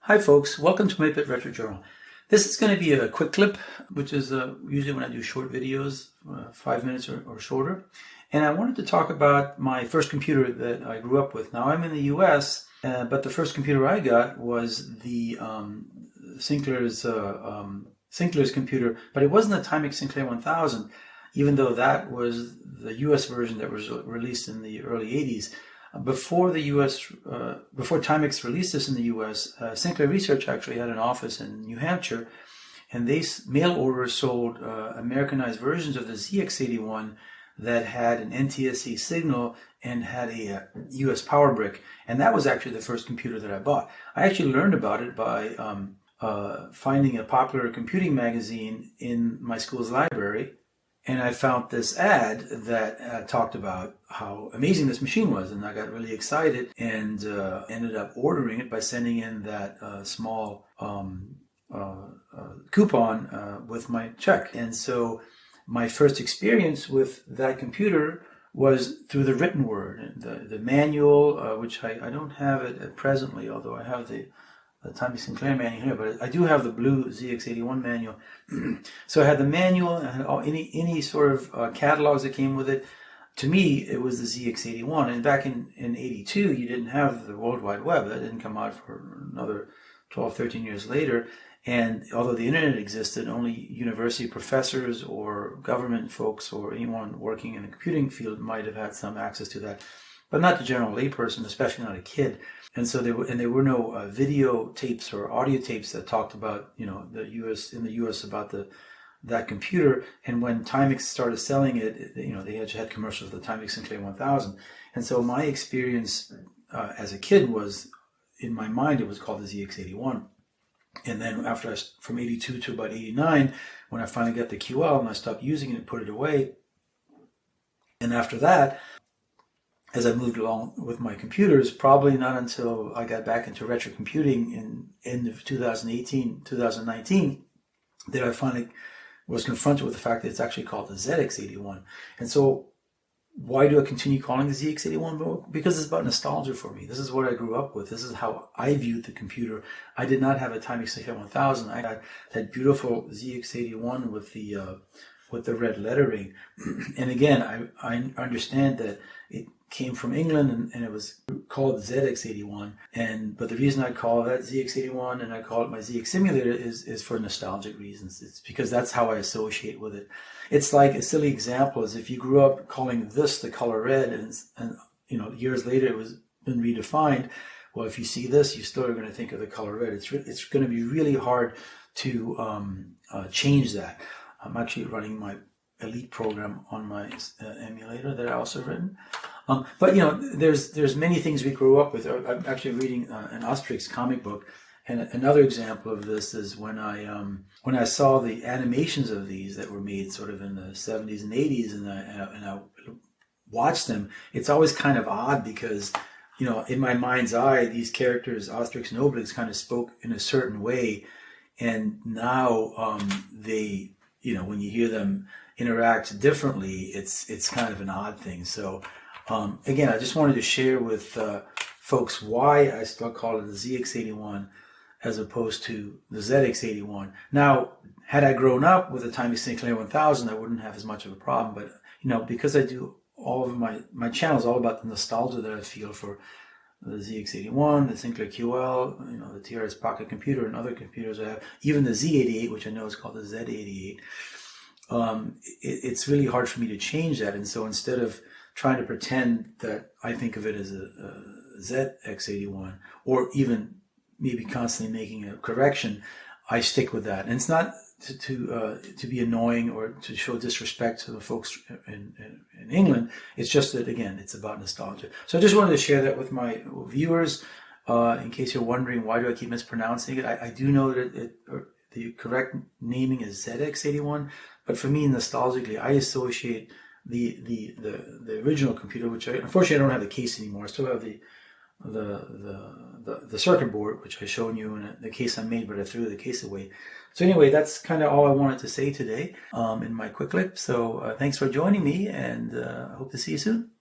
Hi folks, welcome to my Pit Retro Journal. This is going to be a quick clip, which is usually when I do short videos, 5 minutes or shorter. And I wanted to talk about my first computer that I grew up with. Now I'm in the US, but the first computer I got was the Sinclair's computer, but it wasn't the Timex Sinclair 1000, even though that was the US version that was released in the early 80s. Before Timex released this in the U.S., Sinclair Research actually had an office in New Hampshire, and they mail order sold Americanized versions of the ZX81 that had an NTSC signal and had a U.S. power brick, and that was actually the first computer that I bought. I actually learned about it by finding a popular computing magazine in my school's library. And I found this ad that talked about how amazing this machine was, and I got really excited and ended up ordering it by sending in that small coupon with my check. And so my first experience with that computer was through the written word, the manual, which I don't have it presently, although I have the Timex Sinclair manual here, but I do have the blue ZX81 manual. So I had the manual, and I had any sort of catalogs that came with it. To me, it was the ZX81. And back in 82, you didn't have the World Wide Web. That didn't come out for another 12, 13 years later. And although the internet existed, only university professors or government folks or anyone working in the computing field might have had some access to that, but not the general layperson, especially not a kid. And so there were no video tapes or audio tapes that talked about, the U.S. about that computer. And when Timex started selling it, they had commercials of the Timex Sinclair 1000. And so my experience as a kid was, in my mind, it was called the ZX81. And then from 82 to about 89, when I finally got the QL and I stopped using it and put it away. And after that, as I moved along with my computers, probably not until I got back into retro computing in end of 2018, 2019, that I finally was confronted with the fact that it's actually called the ZX81. And so why do I continue calling the ZX81? Because it's about nostalgia for me. This is what I grew up with. This is how I viewed the computer. I did not have a Timex Sinclair 1000. I had that beautiful ZX81 with the red lettering. And again, I understand that it came from England and it was called ZX81. But the reason I call that ZX81 and I call it my ZX simulator is for nostalgic reasons. It's because that's how I associate with it. It's like a silly example is if you grew up calling this the color red and years later it was been redefined. Well, if you see this, you still are going to think of the color red. It's going to be really hard to change that. I'm actually running my Elite program on my emulator that I also written. But there's many things we grew up with. I'm actually reading an Asterix comic book, and another example of this is when I saw the animations of these that were made sort of in the 70s and 80s, and I watched them. It's always kind of odd because in my mind's eye, these characters, Asterix and Obelix, kind of spoke in a certain way, and now they, when you hear them interact differently, it's kind of an odd thing. So again, I just wanted to share with folks why I still call it the ZX81 as opposed to the ZX81. Now, had I grown up with the Timex Sinclair 1000, I wouldn't have as much of a problem. But because I do all of my channel is all about the nostalgia that I feel for the ZX81, the Sinclair QL, the TRS Pocket Computer, and other computers I have, even the Z88, which I know is called the Z88. It's really hard for me to change that. And so instead of trying to pretend that I think of it as a ZX81 or even maybe constantly making a correction, I stick with that. And it's not to be annoying or to show disrespect to the folks in England. It's just that, again, it's about nostalgia. So I just wanted to share that with my viewers in case you're wondering why do I keep mispronouncing it. I do know that the correct naming is ZX81, but for me, nostalgically, I associate the original computer, which unfortunately I don't have the case anymore. I still have the circuit board, which I showed you in the case I made, but I threw the case away. So anyway, that's kind of all I wanted to say today in my quick clip. So thanks for joining me, and I hope to see you soon.